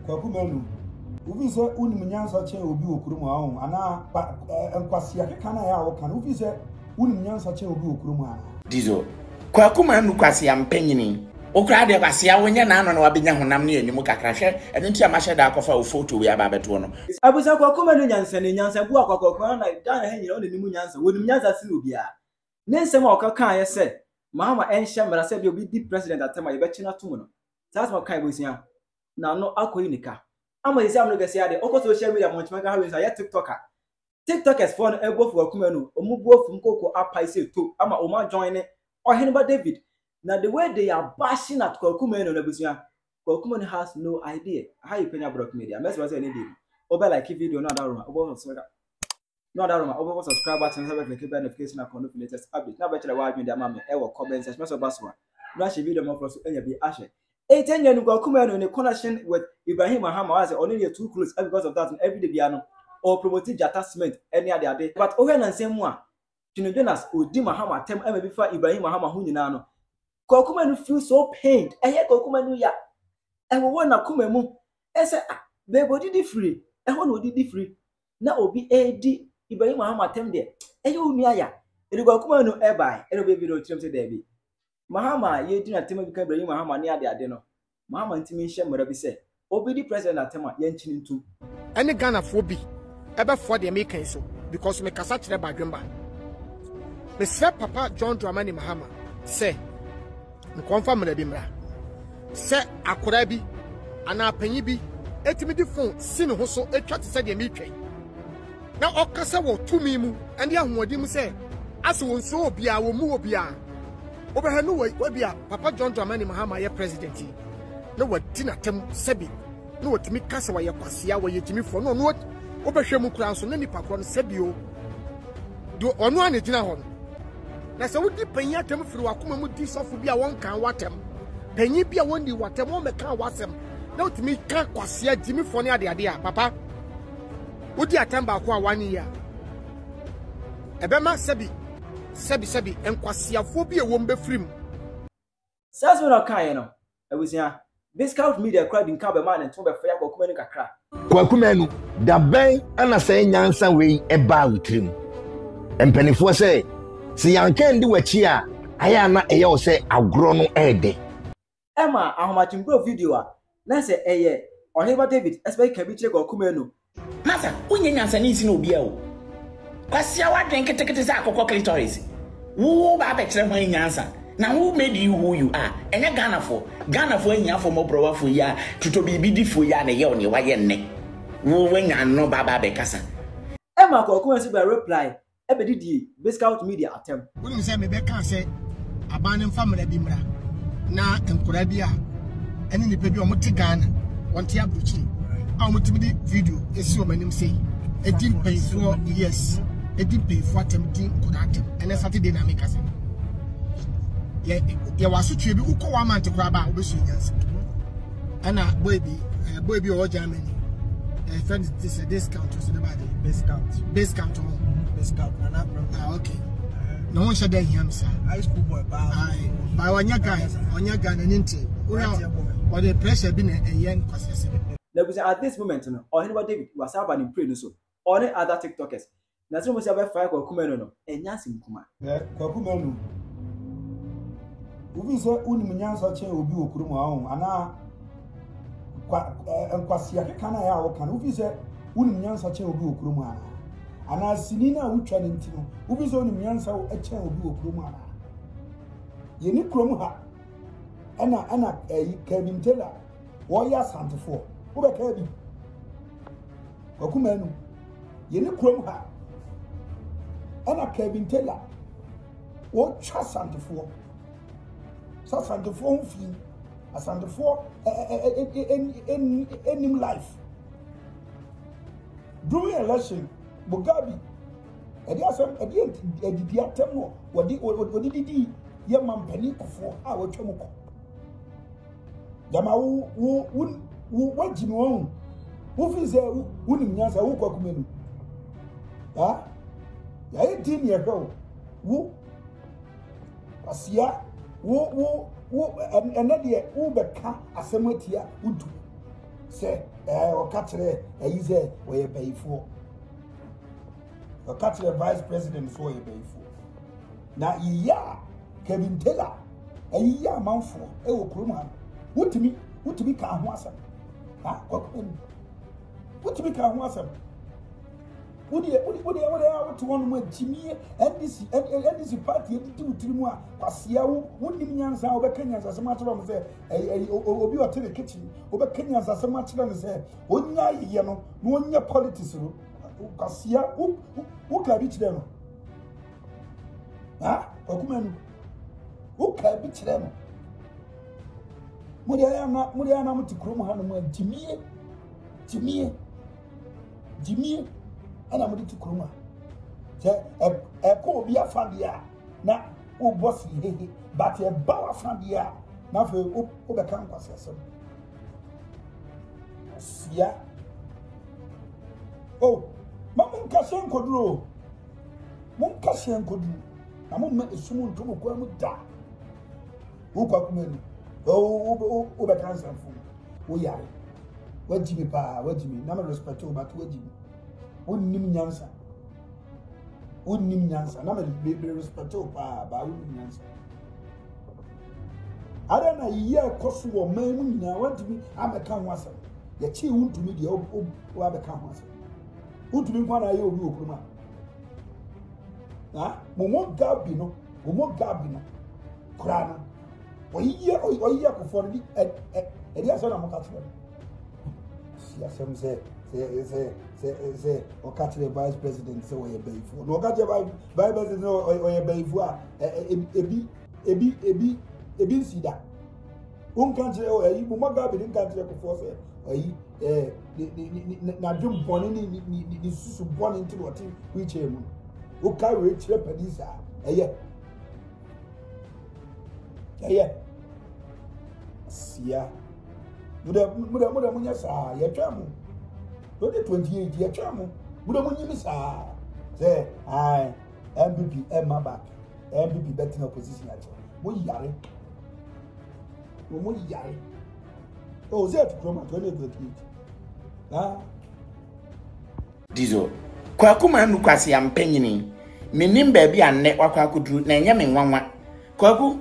Kwakumelu. Ubi se unimnyansa che obi okurumu ahụ ana nkwasi akeka ya awoka ubi se unimnyansa che obi okurumu ana dizo kwakumelu kwasi ampanyini okra de kwasi awonye na ano na wabenya honam ne animu kakra hwe eno ntia ma hye da akofa o photo we aba beto no abusa kwakumelu nyansa bu akwakokwa na dan ha nyina oni nimu nyansa wonim nyansa si no bia ne nsem okaka ye se mahama enhye mara se bi obi di president atema ye be china tum no sas ma kai bosia na no akoyi nika ama yesi amno gese ade oko social media monchmanga ha we say tiktokers for no ego for Kwakumelu omubu ofum koko apai se to ama o ma join Oheneba David na the way they are bashing at Kwakumelu na busia Kwakumelu has no idea how you penya broke media mess was any day obe like video no that room obo subscribe button have click notification and the latest update na be chere wa media ma me e wo comment section so baswa no share video mo for so enya bi ahye 18 years Kwakumelu in connection with Ibrahim Mahama was only too close because of that and every day biano or promoting attachment any other day but over na nsem a Tino Jonas odi Mahama tem e before Ibrahim Mahama hu nyina no Kwakumelu feel so pained Kwakumelu ya e wo na kumemu e say they body di free e ho no di free na obi edi Ibrahim Mahama tem de e unu aya e Kwakumelu e bai e no be video trim say there be Mahama ye di na tema bi ka Ibrahim Mahama ne ade no Mahama ntimi hye mara bi se obedi president atema ye nchini ntu any Ghana fo bi ebe for the American so because me kasa kire badwemba me se Papa John Dramani Mahama se nkonfa mara bi mra se akora bi ana panyi bi etimi di phone si ne ho so etwa te se de me twai na okasa wo tumi mu ande ahoodi mu se ase won so obia wo mu obia obehanu we bia Papa John Dramani Mahama ye president no wati na tem sebi no watimi kasa wa ye kwasia wa ye timi fo no no obehwe mu kura so na nipa kro no sebi o do ono ane gina ho na se wodi panyi atem firi wakoma mu di sofo bia won kan watem panyi bia won di watem o meka wasem na watimi ka kwasia timi fo ne ade ade a papa wodi atem ba ko a 1 year ebema sebi enkwasiafo bi ewom be firim sas we no kan no abusia Biscout media crowd in Kabe man and Tombe Fire Kwakumelu kakra. Kwakumelu, da ben ana say nyansa we eba witrim. Empenifo say, si yanken di wachi a, aya na eye o say agro no ede. Emma ahomachimbo video a, na say eye Oheneba David expect ka bi kire Kwakumelu. Masa, unye nyansa ni isi na obi a o. Kwasia wadwen ketekete za akokọ clitoris. Wo ba be kire ho nyansa. Now who made you who you are? And a Ghana for any for more browa for ya to be for ya and a year on your way neck. Who when I know Baba Becassa. Emma Kwakumelu by reply, Ebedi Biscout media attempt. Wouldn't say me Becca say abandon family bimra na enkurabia and in the baby on Ghana want to abruchi. I want to be video is so many say a deep pay for yes, a deep pay for attempting could act and a Saturday dynamic as ya wasu twebi uko wa man te kura ba obesu nyansa ana boy o Germany friend this a discount so the body discount na okay no one should him sir high school boy ba onya guy na ninte or the pressure be na yen kwasese at this moment no Oheneba David was about in pray no so or other tiktokers na so mo say be fire Kwakumelu no enyansi mkuma Kwakumelu ubi se unimnyansa che obi okurumu ahụ ana nkwasi akeka ya awoka ubi se unimnyansa che obi okurumu ana sini na utwa ne ntino ubi se unimnyansa che obi okurumu ye ni kromu ha ana Kevin Taylor wo ya santefo wo be ka bi Kwakumelu ye ni kromu ha ana Kevin Taylor wo twa santefo Santefo fi Santefo in life during election Mugabe edi atemo wodi didi ye mampani kofo a wotwemko dama wo wajini won wo fi se wonim nyansa wo Kwakumelu ha ya edin ye hwe wo asia wo enade wo beka asematia udu say o katre ayi say we ye bayifo o katre vice president so ye bayifo na iya Kevin Taylor ayi ya manfo e wo kuruma wutimi ka ho asem ha wutimi ka ho asem wodi to one mo jimie NDC party editi utirimu a kwasia wonim nyansa obekanya asem atoro mo se obi o tele kitchen obekanya asem atoro mo se onya yiye no no onya politics ro kwasia wo ka bi kire no ha okumanu wo ka bi kire no muri ana mutikuru mu hanu mo jimie ana mo di kuruma je ko obi afadia na o boss hehe but e ba afadia na fe o be kan kwase asem sia oh mamun kashen koduro na mo me esumu ntomo kwa mu da wo kwa kumenu o be kan sanfu wo yare wajimi pa wajimi na me respect o but wajimi unnim nyansa na me respect o pa ba unnim nyansa ada na ye koso wo man mu nyina wantumi ameka ho asem ye chi untumi de o abeka ho asem untumi kwa na ye obi okuruma ha mo gabi no kura no oyiye ko for di e aso na mo ka tro si asem se o ka tro vice president se wo ye bayfo no ka tro vice president o ye bayfo a ebi sida un kan tro o yi mo gabi din kan tro ko for se oyi na dum boni ni susu boni nti what we chemu o ka we tro padisa eye sia muda munya sa ye twamu 2028 ye twamu muda munyimi sa say ai MVP Emma back MVP betting opposition at mo yare oh say to Chroma 2028 ah dizo kwa kuma nu kwase ya mpanyini menim ba bi anne wakwa akuduru na enye me nwanwa kwaku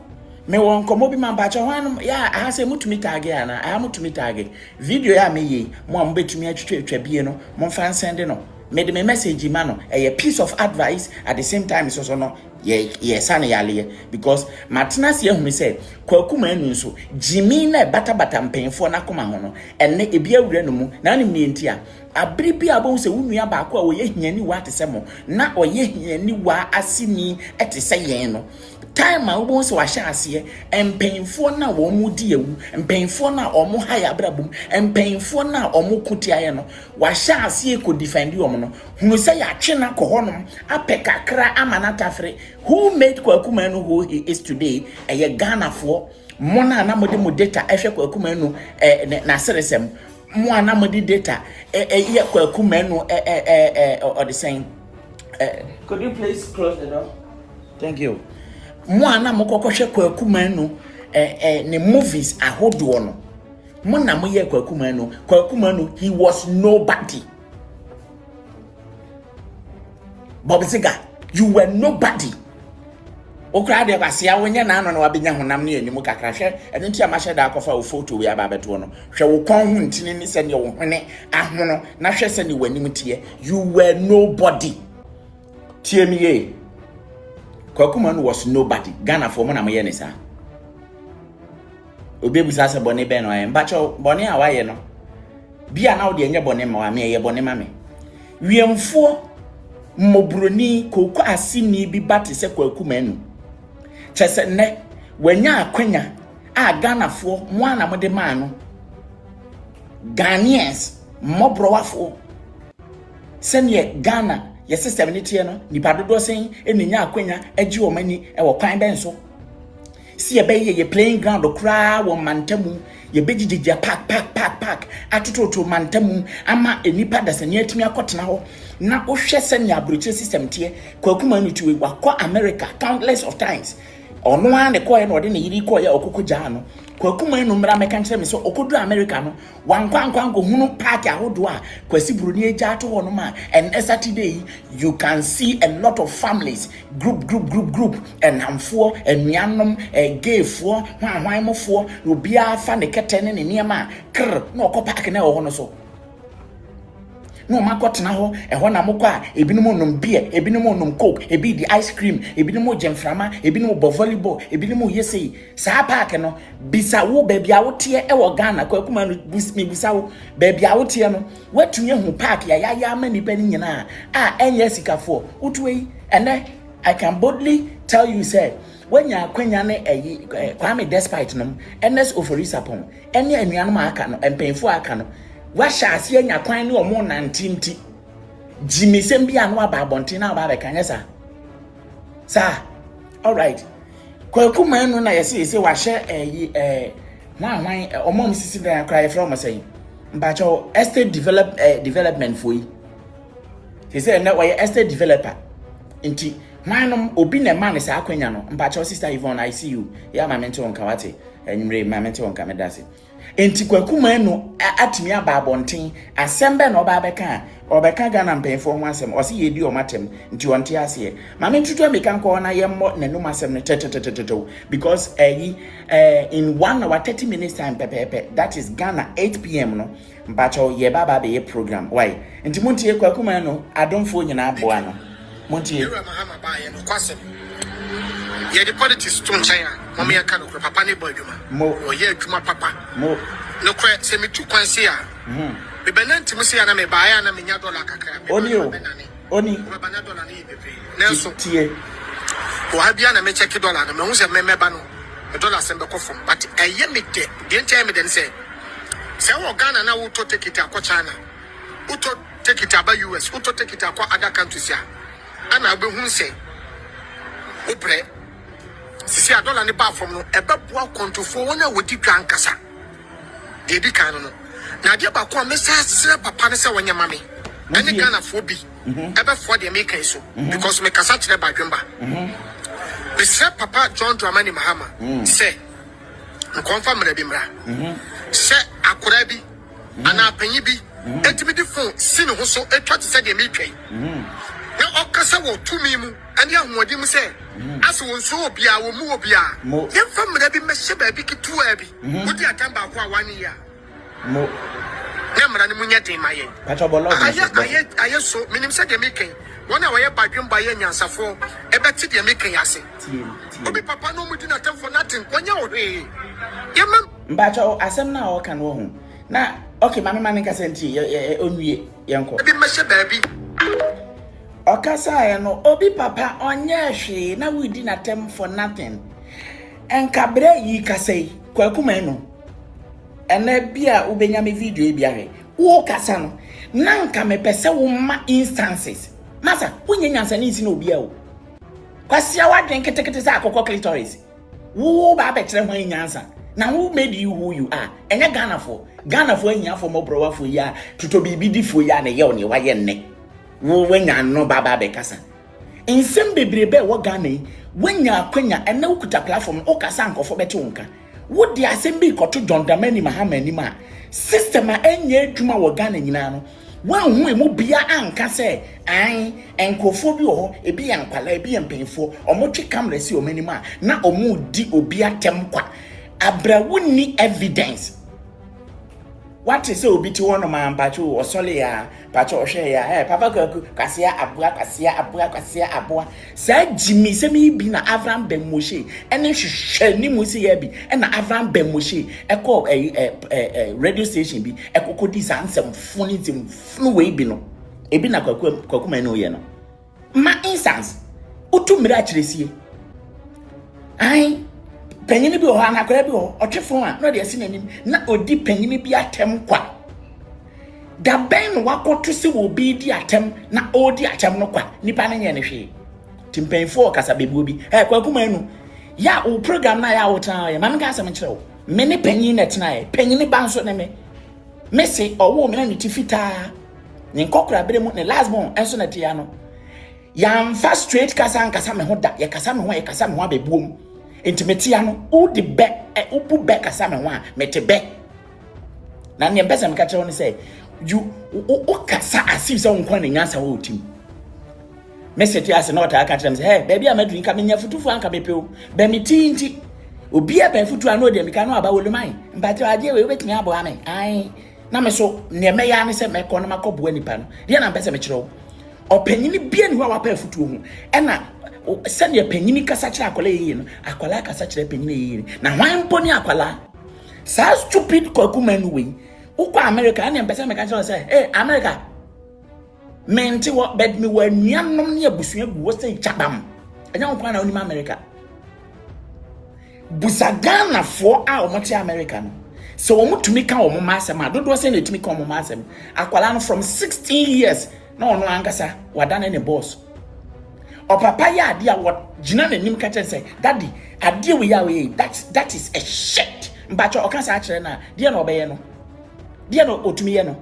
me won komo bi man bacha hwan ya aha se mutumi tag ya na aha mutumi tag video ya me yi mo am betumi atwetwa bie no mo fan send no me de me message ma no a piece of advice at the same time so no ye sane yale because matena se ehunu se kwaku manu nso jimi na bata mpenfo na koma ho no enne ebi awura no mu na nim ne ntia abribi abon se wunua ba ko a oye hiani wa atesemo na oye hiani wa asini etese yen no time a won se wa hya ase empenfo na wo mu di ewu empenfo na omo haya brabum empenfo na omo kutiaye no wa hya ase ko defend omo no hunu se ya twe na ko honom apekakra amanata fre who made Kwaku Manu who he is today a Ghana for mona na mode mo data ehwe Kwaku Manu na seresem mo ana mode data ye Kwaku Manu or the same could you please close the door? Thank you. Mo ana mo kokoshe Kwaku Manu ne movies ahodo no mo na mo ye Kwaku Manu he was nobody. Bobby Siga, you were nobody. Okra de basia wonya na ano na wabenya honam ne animu kakra hwe eno ntia ma hye da akofa o photo we aba beto no hwe wo kon hu ntini ni se ne wo hwene ahono na hwe se ne wanim tie you were nobody. Tie mi ye Kwaku Manu was nobody. Ghana for mo na mo ye ne sa obebu sa se bone be no ay mbacho bone a waye no bia na wo de enye bone ma wa me ye bone ma me wiemfo mobroni koko asini bi bate se Kwaku Manu chese ne wanya akwanya a Ghana fo mo ana mo de man no Ghanaians mobrowafo sene Ghana ye system ni tie no ni padodo sen eninya akwanya agi o mani e wo kwan ben so si ye playing ground okra wo mantamu ye begigija pack atototo mantamu ama enipa dasani atimi akotena ho na ohwe sene abroche system tie Kwaku Manu tuwe wakọ America countless of times ono an ne koye no de ne yiri koye okoko gya no kwakuma enu mra meka nkyere me so okodu America no wankwankwan go hunu park ahodo a kwasi broni agya ato ho no ma and Saturday you can see a lot of families group and hamfo enuanom gayfo hwanmofo obi afa ne kete ne niema kr na okọ park na ho no so no makotena ho eho na mokwa ebinom nom beer ebinom nom coke ebi di ice cream ebinom gemframa ebinom bo volleyball ebinom yesi saa park no bisa wo baby a wote wo Ghana kwakuma no bisa wo baby a wote no watunye hu park ya ma nipa ni nyina a enye sikafo utwei ene I can boldly tell you say when ya kwanya ne Kwame Despite no NS Oforisapon ene anuanom aka no empenfo aka no washa ase anya kwan ne omo nantinti jimisem bia no aba abontin na aba be kanyesa sa all right kwakuma no na yesi wahye hwan omo msisi da cry from say mbacho estate development for yi say na why estate developer nti hwanom obi na man sa akwanya no mbacho sister Yvonne I see you ya mamenti wonka wate enwre mamenti wonka medase enti kwakuma no atimi aba abontin asembe na obeka Ghana mpemfo ho asem osi yedi o matem nti wonte ase mame ntutu ameka nko na yemmo nanum asem ne teteteteteto because in 1 hour 30 minutes time pepepe that is Ghana 8 p.m. no mpacho ye baba be program why nti montie kwakuma no adomfo nyina aboa no montie Mahama ba ye no kwasem ye the politics to nchen a mama ya ka no papa ne bo adwuma mo o ye adwuma papa mo no kra se mi tu kwanse a me benanti musi ya na me ba ya na me nya dollar kakra oni me ba na dollar ni bebe nenso tie o ha bia na me check dollar na me hu se me ba no dollar se be kofom but eye me de nchen me den se wo Ghana na wo to take it akọ China wo to take it aba US wo to take it akọ other countries ya ana abe hu se obre sisi a dollar ne ba from no ebeboa control wona wodi twa nkasa de di kan no na de ba ko mesase papa ne se wonya mame ene Ghana fo bi ebe fo de make so because me kasa kire ba dwemba be se papa John Dramani Mahama se nkonfa mra bi mra se akora bi ana panyi bi etimi di phone si ne ho so etwa te se de me twen na okasa wo tumi mu ane ahodi mu se aso wonso obia wo mu obia yemfa mra bi mehye ba bi kitu abi wodi atamba ko a 1 year mo na mra ne munya den maye pacho bolo aye so minim se de meken wona waye badwemba ye nyansafo ebeti de meken yase obi papa no mu di na tem for nothing kwanya ohwe yema mbacho asem na o kan wo hu na okay mame ka senti onwie yenko bi mehye ba bi okasa ya no obi papa onye hwe na we di na tem for nothing enkabre yi kasai kwakuma no ena bia ubenya me video bia he wo kasa no na nka mepese wo ma instances masa wonye nyansa ni na obi a wo kwasia wadwen ketekete za akokọ clitoris wo ba betre ho nyansa na who made you who you are enya Ghana for enya for mobrowa for ya tuto bibi di for ya na ye oni wa ye nne wo wenya no baba be kasa ensem bebrebe wo Ghana wenya akwanya ena ukuta platform o kasa nkofo beti wonka wo di asem bi koto John Dramani Mahama ni ma system a enye adwuma wo Ghana nyina no wan hu emu bia anka se an enkofo bi wo ho ebi yankwala ebi yempenfo omotwe camera si omanima na omu di obi atem kwa abrawuni evidence what is obi ti wono ma mpacho osole ya pacho ohwe ya papa kwaku kasia abua sa jimi se mi bi na Avram Bemoshe ene hwehwe ni musi ya bi na Avram Bemoshe eko radio station bi ekokodi sansem funi tim funu we bi no ebi na kwaku ma no ye no ma instance utu mira kiresie ai penyini bi o ha na akora bi o otwefo a no de asi nanim na odi penyini bi atem kwa da ben wakoto se wo bi di atem na odi atem no kwa nipa na nye ne hwe timpenfo kasa bebu bi kwakuma enu ya o program na ya wo tan ya mam ka asem kire wo me ne penyini na tena ye penyini ba nso ne me se owo me na ni tifita ni nkokora bere mu ne last born enso na tia no ya mfa straight kasa nkasa me ho da ya kasa me ho abebuom intimate no o de be ubu be kasa me ho a mete be na ne mpesa me ka kire won say you o kasa asif say won kwa na nyansa wo tim message as not aka kire me say hey baby amaduni ka menya futufu anka bepeo be me tinti obi a be futu ano de me ka no aba woluman mbate ade we betimi abo ame ai na me so ne me ya ne say me ko no makobo anipa no de na mpesa me kire wo opanyini bia ni ho wapa futu ho ena send your penyini kasa kire akola yi no akola kasa kire penyini yi na hwan mponi akola sa stupid kwakumanu we ukwa America na mpesa me ka kire say hey America menti wo bed me wa nuanom ne abusua gu wo say chabam enya nkwa na onima America busagana fo a o moti America no so wo mutumi ka wo mama asem a dodo say na tumi ka wo mama asem akwala no from 16 years na ono angasa wadane ne boss o papa ya ade a what gina na nim ka tell say daddy ade we ya we that is a shit mbacho o kan sa akere na de na obeye no de na otumi ye no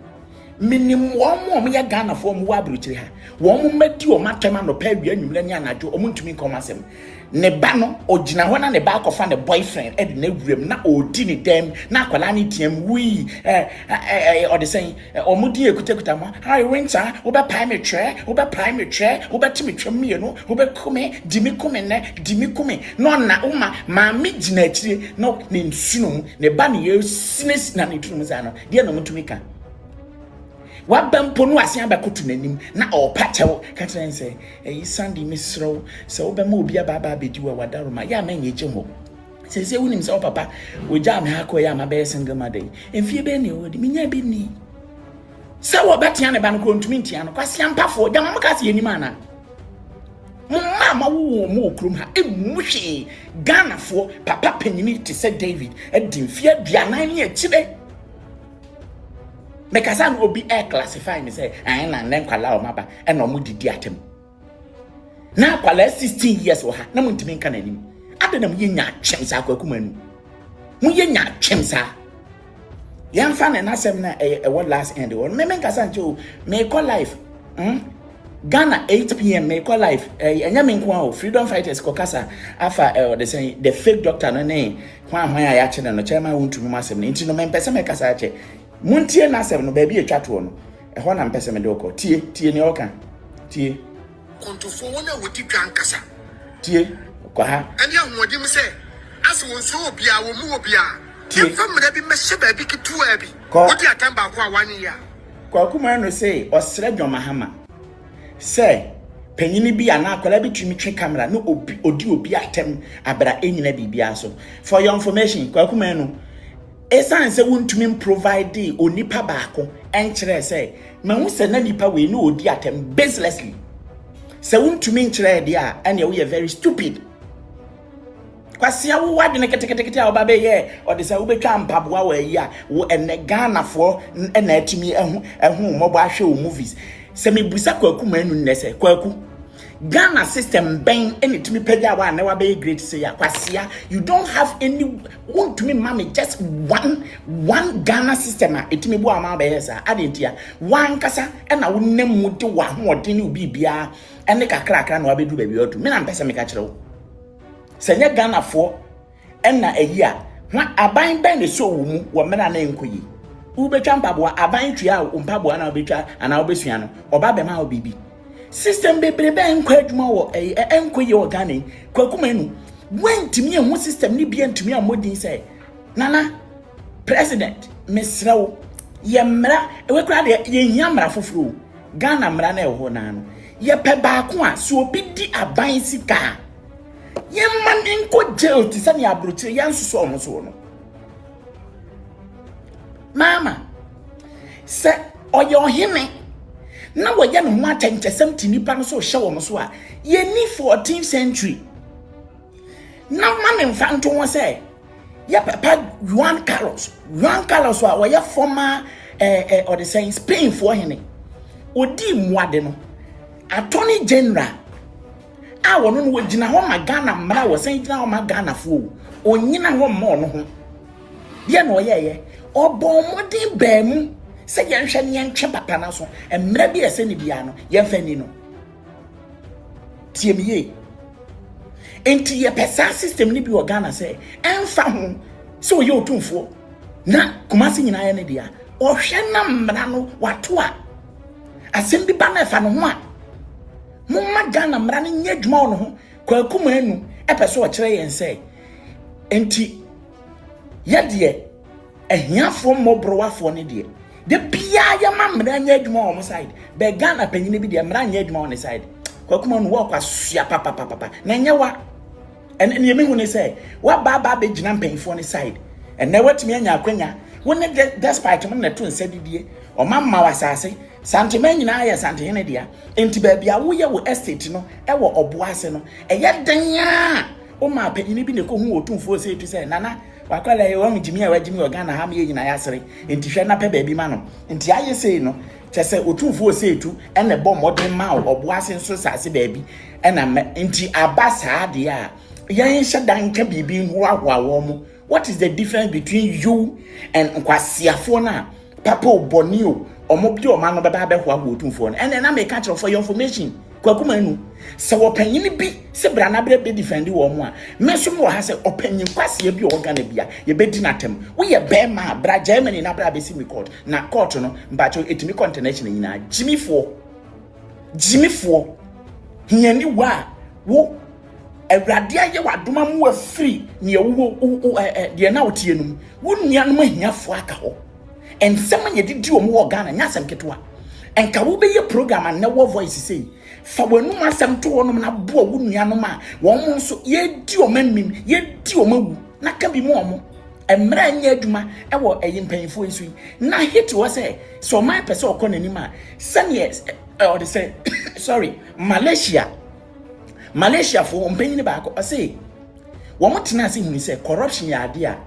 minim wo ya Ghana fo mo wa abrochire ha wo mo madi o matema no pa wi anwumre ni anajo o mo ntumi kom asem ne ba no ogina ho na ne ba kofa ne boyfriend e de na wurem na odi ni dem na akwala ni tiam wi o de say o mo di ekutakuta mo hi winter wo be prime tre wo be timi twam mie no wo be kume dimi kume no na uma ma mi gina akire no ne nsuno ne ba ne ye sines na ne tunum za no de na mo ntumi ka wabampo no asia bakotu nanim na opachewo ka tren say Sunday misro so obema obi aba bediwa wadaroma ya manye jemo se wunim se papa oja me ha ko ya ma be single mother enfie be ne odi minya bi ni se wo betia ne ba no ko ntumi ntia no kwasia mpafo ja mama ka se yenim ana mama wo mo okrum ha emuhwe Ghana fo papa panyini te se David edimfie aduanan ne akire because I will be air classifying me say I na nem kwala o maba e no mu didi atem na kwala 16 years wo ha na mu ntimi nka nanim ade na mu yenya chemsa kwakumanu mu yenya chemsa yamfa na nasem na what last end or me menka sancho me call life Ghana 8 p.m. me call life enya me nko freedom fighters kokasa afa they say the fake doctor no ne hwan ya che no chairman wontumi masem ne ntino me mpese me kasa che muntie na asem no ba bi etwato no ho na mpese me de okọ tie ne oka tie kontofo wona wodi dwankasa tie ko ha ene ahodi m se ase won so obia wo mu obia tie famra bi mehye ba bi kitu abi wodi atamba ko awani ya kwa kuma no say osre dwomahama say penyini bi ana akola bi tumi twe camera no obi atem abra enyina bibia so for your information kwa kuma no esan se wontumi provide onipa baako enkire se ma hu se na nipa we no odi atem baselessly se wontumi nkire de a ene we very stupid kwasia wo wadene ketekete a oba be ye o de se wo betwa mpaboa wa yi a wo ene Ghana fo ena atumi ehu mobo ahwe o movies se me busa kwaku manu nne se kwaku Ghana system ben anytime pega wa na wa be great say ya kwasia you don't have any want to me mama just one Ghana system a etime bu ama be yesa adentia wan kasa e na wonam mu de wa hoden ni bibia ene kakra na wa be du ba bi otu me na mpese me ka kire wo senya Ghana fo ena eyi a aban ben ne so wo mu wo me na enkoyi u betwa mpaboa aban twa a mpaboa na obetwa ana obesua no oba be ma obibi system bebrebe enkwa adwuma wo enkoyi o Ghana kwakumanu wentimi ehu system ni bia ntimi amodin say nana president mesrawo ye mra we kra de ye nyamra foforo Ghana mra na eho na no ye pe baako a so obi di aban sika ye man enko jail ti sani abrochire ya nsuso omoso no mama se oye ohime na woye no ho atenchesem ti nipa no so hye wo so a ye ni 14th century na man mfanto wo say ya papa Juan Carlos wa woye former or the saying Spain for hene odi muade no attorney general a wono no wagina ho ma Ghana mra wo san gina ho ma Ghana fo onyina ho ma no ho de na oyeye obo modin baamu se yenhwe ne yentwe papa na so emra bi ese ne bia no yemfa ni no tie miye enti ye pesa system ni bi organa say emfa ho so ye otumfo na Kumasi nyina ye ne dia ohwe na mmra no wato a asem bi ba na fa no ho a mumma Ghana mmra no nya dwuma no ho Kwaku Manu epeso o kire yen say enti ye de ehiafo mobroafo ne de bia ya mmra nya dwuma on side be Ghana panyine bi de mmra nya dwuma on side Kwaku Manu wo kwasua papa na nyewa and you mean when they say what baba be gina mpanyfo ne side and na watimi anya akwanya won despite mo na to nsadidie o mamma wasase santime nyina ya santene dia enti ba bia wo ye wo estate no e wo oboase no e ye danya o ma panyine bi ne ko hu otumfo se tu say nana wakwala ye won jimi a wajimi Ghana ha me nyina ya sere enti hwe na pe ba bi ma no enti aye sei no chese otumfo se tu e ne bo modern ma oboase nso sase ba bi e na enti abasa de a yan shadanka bibi hu ahwawo mu. What is the difference between you and Nkwasiafo na papa obonio omobi o man no baba be hwa otumfo no and na make catch for your information Kwaku Manu se wo panyin bi se bra na bra be defend wo mo a meso mo ha se opanyin kwasia bi o Ghana bia ye be di natem wo ye be ma bra Germany na bra be si me court na court no mbacho etimi international nyina jimifo hiani wo Ewrade aye wadoma mu afiri ne wo de na wotie num wonnua no ahiafo aka ho ensem nye didi omo wo Ghana nya asem ketwa enka wo be ye program an na wo voice sei fa wanu asem to wonom na bo wonnua no ma wo mo nso ye di omamim ye di omawu na ka bi mu omo emra nya adwuma e wo mpanyfo esu na hit wo say so my person okonanima seniors or they say sorry Malaysia for umpenyi ba ko say wo motena se hunu say corruption ya ade a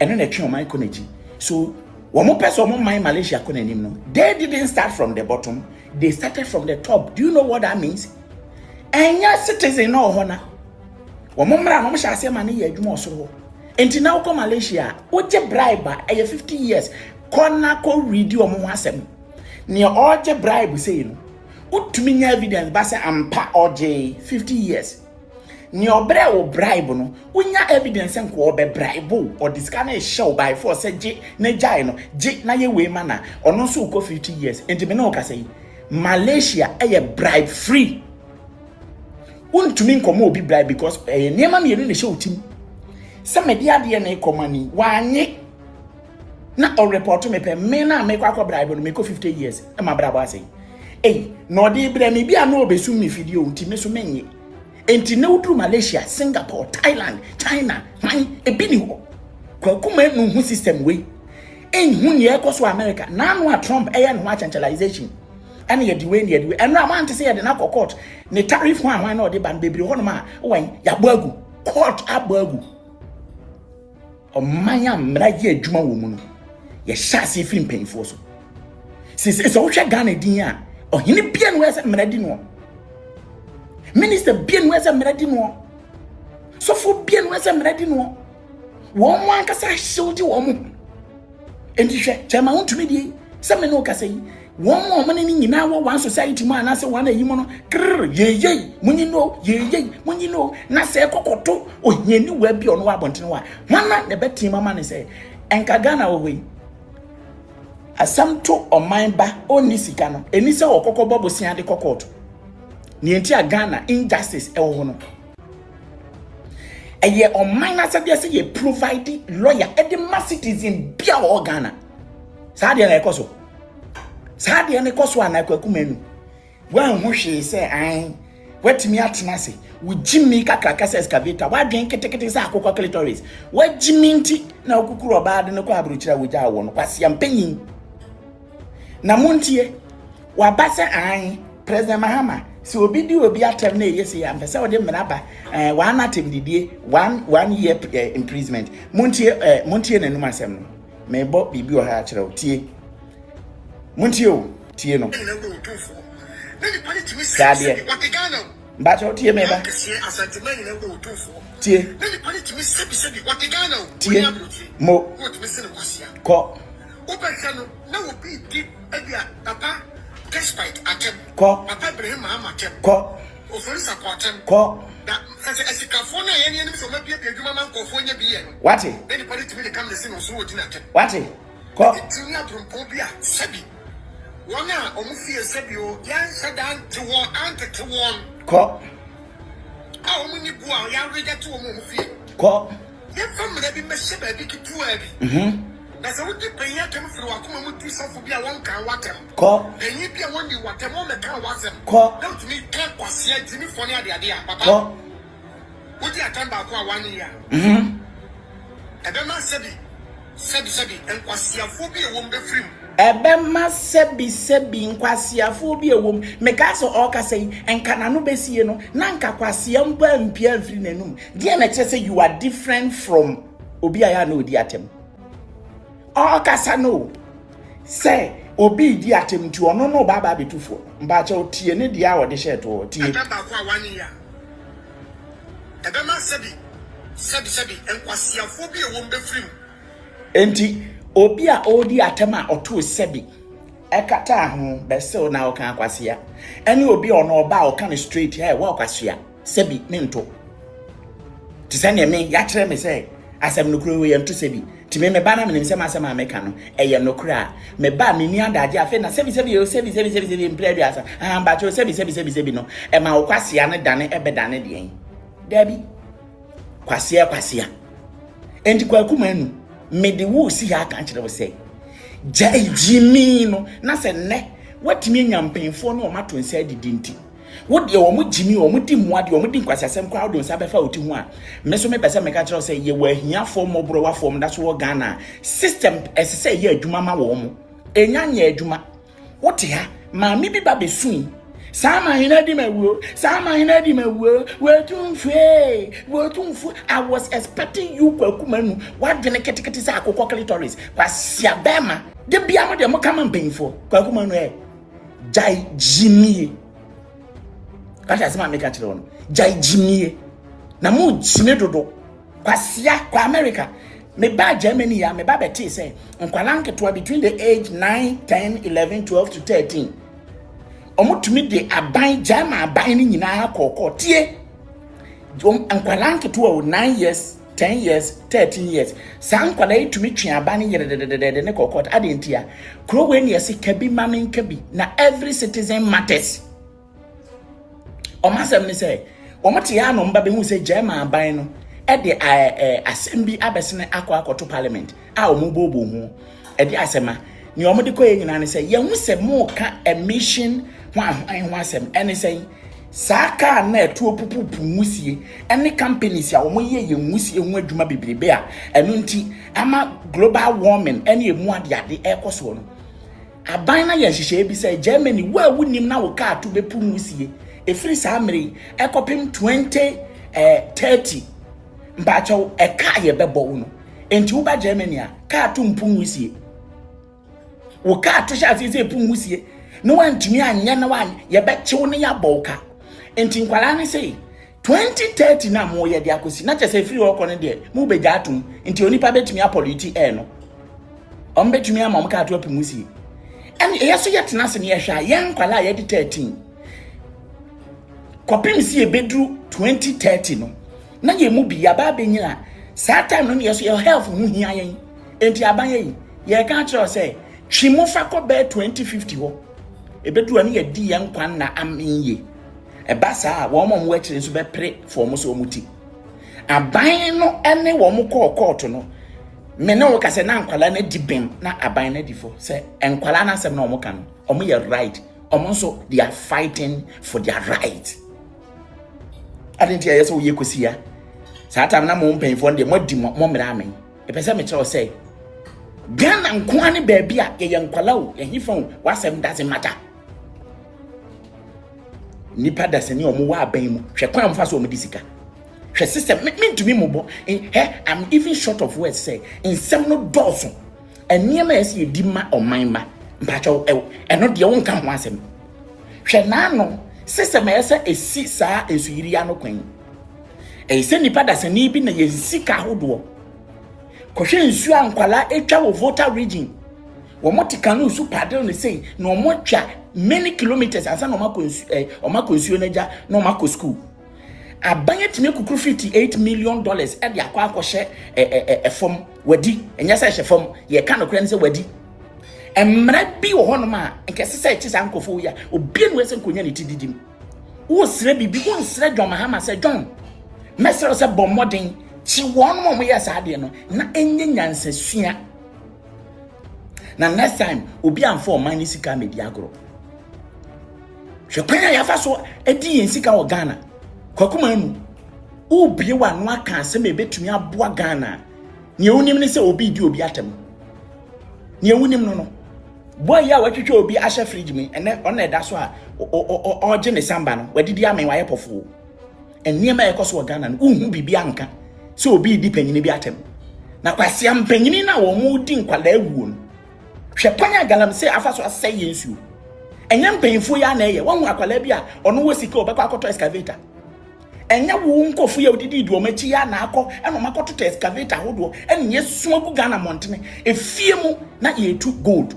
eno na twe oman konaji so wo mo person mo man Malaysia konanim no they didn't start from the bottom, they started from the top. Do you know what that means? Enya citizen no ho na wo mo mra no mo sha se ma ne ya adwuma osoro enti na wo ko Malaysia wo je bribe a 50 years kona ko read wo mo asem ne o je bribe say no utumi nya evidence ba say ampa oje 50 years ni obre wo bribe no unya evidence nko obe bribe o disca na show by force je na jai no je na ye we mana ono so ko 50 years enti me na o ka say Malaysia e bribe free untumi nkomo obi bribe because niam me no show tim se me dia de na ekomani wanye na o report me pe me na me kwa bribe no me ko 50 years e ma brabo asay no de bra me bia no obesu me video nti me so menye enti na udru Malaysia, Singapore, Thailand, China man ebi ni ho Kwaku Manu hu system we hu ne ekoso America na no Trump no centralization ene ye de we ne de eno amante se ye de na court ne tariff ho ahwan na o de ban bebiri ho no ma wan ya boagu court aboagu o manya mra ye adwuma wo mu no ye shase film penfo so since so hwe Ghana din a ohini bia no ese mradi no minister bia no ese mradi no so for bia no ese mradi no wo mo ankasa shodi wo mo enti hwe chema untumi die se me no kasa yi wo mo ne nyina wo one society mu anase one ayi mo no ye munyi no na se kokoto ohiani wa bia ono wa bonten wa wana ne beti mama ne se enka Ghana wo we asamto omanba oni sika no eni se okoko bobosia ade kokoto ni enti a Ghana injustice e wo no eye oman na sabe se ye provide lawyer e de mass citizen bia wo Ghana sa de na ekoso sa de na ekoso ana Kwaku Manu wan hu hwe se an watimi atena se wo jimi kakaka se excavator wadwen ketekete se akokwa clitoris wa jimi nti na okukuru oba de ne kwa abrochira wo ja wo no kwase ampanyin na montie wa basa an President Mahama si obi di obi atem na yesi ya mpese o de mraba one atem didie 1 year imprisonment montie na numa asem no me bo bibi o ha kire o tie montie o tie no sadie mbacho o tie me ba tie tie mo ko na obi di ebia papa despite atem ko papa Ibrahim Mahama atem ko ofori support atem ko that What? What? Ko. Ko. Ko. That's a woody pay came through a common to some for be a one can water. Ko. And you be a one you water more than can water. Ko. Don't me can't was here, Jimmy Fonia the idea, Papa. Ko. Would you attend back 1 year? Mhm. And then I said, and was here for be a woman free. Ebema sebi nkwasiafo bi ewom meka so oka say enka na no besie no na nka kwasia mpa mpia mfiri nanum dia na kire say you are different from obi aya na odi atem oka sa no say obi di atem ti ono no baba betufo mba cha otie ne dia wo de shirt wo tie Back 1 year. Ebema sebi nkwasiafo bi ewom be free. enti obi a odi atema oto sebi ekata ho bese na o kan kwasia ene obi ono oba o kan straight here wa kwasia sebi mento ti se ne me ya kire me say asem no kuro we nto sebi ti me ba na me nim se ma asem ameka no eye no kura me ba me ni adaje afi na sebi mplay asa ba cho sebi no e ma o kwasia ne dane ebe dane de dabi kwasia enti kwa kumanu mede wo si ha kan kire wo say jai jimi no na se ne watimi nyampenfo no o mato nsa didinti wo de wo mu jimi wo mu di muade wo mu di nkwasasem kwa wo nsa befa oti ho a me so me pese me ka kire wo say ye wa hia fo mobro wa fo da so wo Ghana system ese ye adwuma ma wo mu enya nya adwuma wo te ha ma mi bi ba besun Sama hinadi mewo wetumfu I was expecting you kwakumanu wadwene ketekete sa akokọ clitoris kwasia bema de bia mo de mo kama mpenfo kwakumanu jai jimie kata asema meka kire wono jai jimie na mo jime dodo kwasia kwa America me ba Germany ya me ba beti say nkwala nketo between the age 9 10 11 12 to 13 omutumi de aban jama aban ni nyina akoko tie ankwala nketo o 9 years 10 years 13 years sankwala itumi twe aban ni yedededede ne kokot adentia kro we ne yesi kabi mamen kabi na every citizen matters omasem ni say omati ya no mba be hu say jama aban no e de assembly abesene akoto parliament a omubobo hu e de asema ni omudi ko yenyina ne say ye hu se mo ka emission hwasem ene say saka na eto pupupu musie ene companies ya omoye ye musie hu adwuma bebrebe a eno nti ama global warming ene emu ade ekoso no aban na ye hihye bi say Germany wa wunim na wo ka ato bepu musie efiri sa amere ekopim 2030 mbacho eka ye bebo no enti wo ba Germany a ka ato mpu musie wo ka ato sha se pu musie no wantumi anya na wan ye bechewo ne ya boka enti nkwala ne sei 2030 na mo ye de akosi na chese free work on de mu be gatum enti onipa betumi apoliti no betumi ama mo ka ato pu musie en yeso yetena se ne ye hwa ye nkwala ye de 13 kopim si e bedru 2030 no na ye mu bi aba benyina sa time no yeso your health hu hia yen enti aban ye ka tro say twimo fa ko be 2050 ho ebedu ani ye di yan kwan na aminye ebasa wo mo mo akire so be pre for mo so muti aban no ene wo mo ko court no me na wo ka se na nkwala na dibem na aban na difo se enkwala na sem na wo kan o mo ye right o mo so they are fighting for their right adenti ya so ye kosia sa tam na mo mpenfo de mo di mo mra amen epese me kire say Ghana nkwani baby a ye nkwala o ye hifon wasem doesn't matter nipa dasani omo wa aban mu hwe kwan mfa so omo disika hwe system mentumi mobo I'm even short of words say in some no doso eniema esi edima oman ma mpacho eno de won kan ho asem hwe na no system ese esi saa esuyiri ya no kwan ese nipa dasani bi na ye sika hodo kohwe nsu ankwala etwa wo voter region wo motika no su padel ne sei na o motwa many kilometers ansa no makonsu na ja no mako school abanye timi kukuru $58 million e de akwa akɔhye fom wadi enya sɛ hye fom ye ka no kra nse wadi emra bi wo hono ma nkese sɛ chi sa nkofo ya obi enu ese nkonya ne tididim wo sre bibi wo nsre John Mahama sɛ John mesero sɛ bommɔden chi wɔn mo yɛ saa de no na enye nyansasua na next time obi amfo man ni sika media agro hwekwanya ya fa so edi yen sika wo Ghana kwakuma enu ubie wa no aka asem ebetumi aboa Ghana ne wonim ne sɛ obi di obi atem ne wonim no boy ya watwetwe obi ahye fridge me ene ona eda so a oje ne samba no wadidi amen waye pofo eniema yekoso wo Ghana no uhu bibi anka sɛ obi di panyini bi atem na kwase am panyini na wo mu di nkwala awuo no hwepanya galamse afa so asɛ yensuo enyam panyinfo ya na eye won akwala bi a ono wo sika obekwa akoto excavator enya wo nkofo ya odidi du omachi ya na akọ eno makoto excavator hodo enye suagu Ghana montene efie mu na yetu gold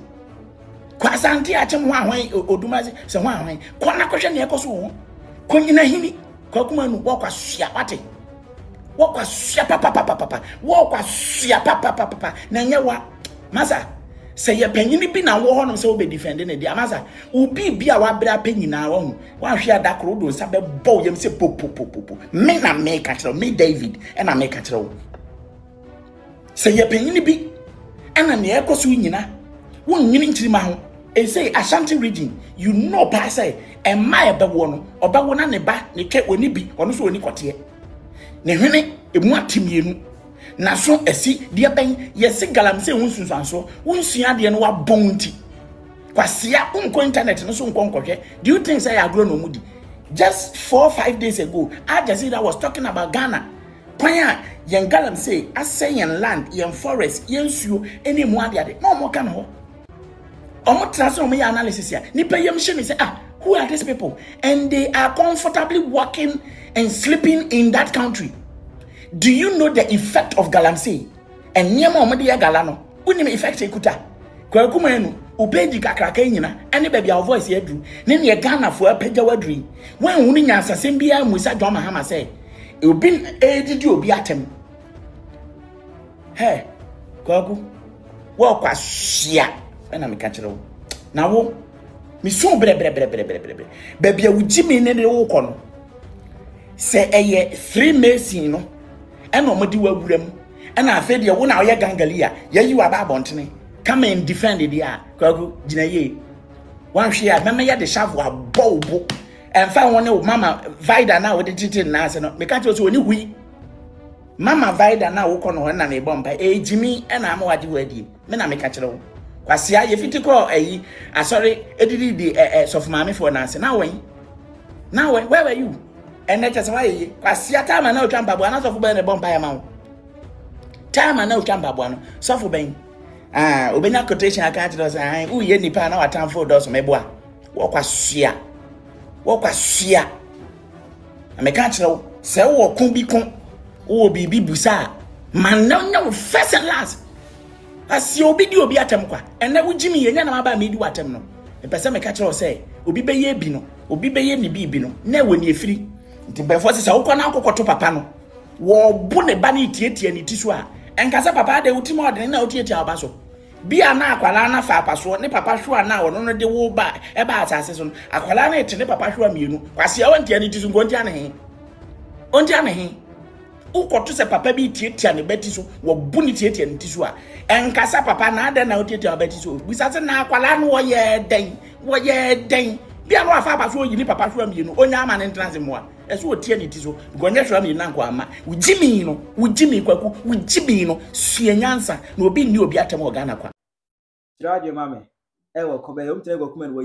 kwasante achem ho ahwan odumazi se ho ahwan kona kohwe ne ekoso ho konyina hini kwakuma nu wokwasua wate wokwasua papa wokwasua papa na nyewa masa se ye panyini bi na wo ho no se wo be defend ne dia masa ubi bi a wabra panyina wo ho wa hwe adakro do sa be bo yem se popopopo me na me ka kire me David e na me ka kire wo se ye panyini bi ana ne ekoso nyina wo nyini nchirima ho e say Ashanti region you know pa say e ma e be wo no obawo na ne ba ne twa oni bi ono so oni kote ne hwene emu atimienu na so esi de ben yesi galamse hunsunsanso hunsua de no wabonti kwasia unko internet no so nkonkɔhwɛ do you think say agro no mudi just 4-5 days ago Al Jazeera was talking about Ghana kwanya yen galamse asɛ yen land yen forest yen suo eni mu ade no mo kan ho omo trase omo ya analysis ya nipa yem hye me say who are these people and they are comfortably walking and sleeping in that country. Do you know the effect of galamsey? And nyema omode ya gala no. Unim effect ekuta. Kwa kuma enu, ubeji kakraka nyina, ene baby our voice ye dru. Ne ne Ghana fo apagya wadru. Wen hunu nyansasem bia Musa John Mahama say, obi edidi obi atem. Hey, kwaku. Wo kwa hia. Na me ka kire wo. Na wo mi so bre. Baby awugimi ne de wo kɔ no. Se eye 3 Mason no. And omodi wawuram and afa de wo na oye gangalia yayi wa ba bontene come and defend the ya kwagu gina ye wan hwe a mema ye de shavu abobo en fa won ne mama vida na wo de titin na ase no me ka to so oni hui mama vida na wo kono na na ebompa ejimi na ama wade wadi me na me ka kire wo kwase aye fitiko ayi asori edidi di sof mame for na ase na wen where were you and let us why kwasiata ma na otwamba bua na sofo ben ne bompa ya mawo time na otwamba bua no sofo ben obenya quotation account do say u ye nipa na watamfo do so meboa wokwasua ameka kire se wo kun bi kun wo bibi busa man na nya first and last asi obi di obi atem kwa ene wo jimi ye nya na ba me di watem no e pese meka kire say obi be ye bi no obi be ye ni bi no na wo ni efiri nti before say wo na akokoto papa no wo bu ne ba ne tietie ne ti so a enkasa papa de utimo ode na otietie aba so bia na akwala na fa apaso ne papa hwo na wo no de wo ba e ba asase so akwala na ete ne papa hwo mienu kwase a wantia ne ti so ngontia ne he ukoto se papa bi tietie ne beti so wo bu ne tietie ne ti so a enkasa papa na ade na otietie aba ti so bisase na akwala no wo ye den bia no afa apaso yi ni papa hwo mienu onya ama ne ntrance mo a eso otie ne ti so gonye hwo mienu na kwa ama ujimi kwaku ujimi no suenyansa na obi ni obi atem Ghana kwa Radio mame ewo ko be umtene go kuma wo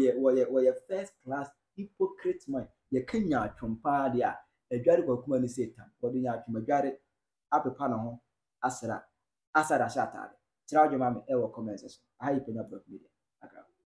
ye first class hypocrite man ye kanya twompa dia adware go kuma ni Satan wo de nya atwom adware apepa no ho asara shatare Radio mame ewo comment section ayi penya block media aka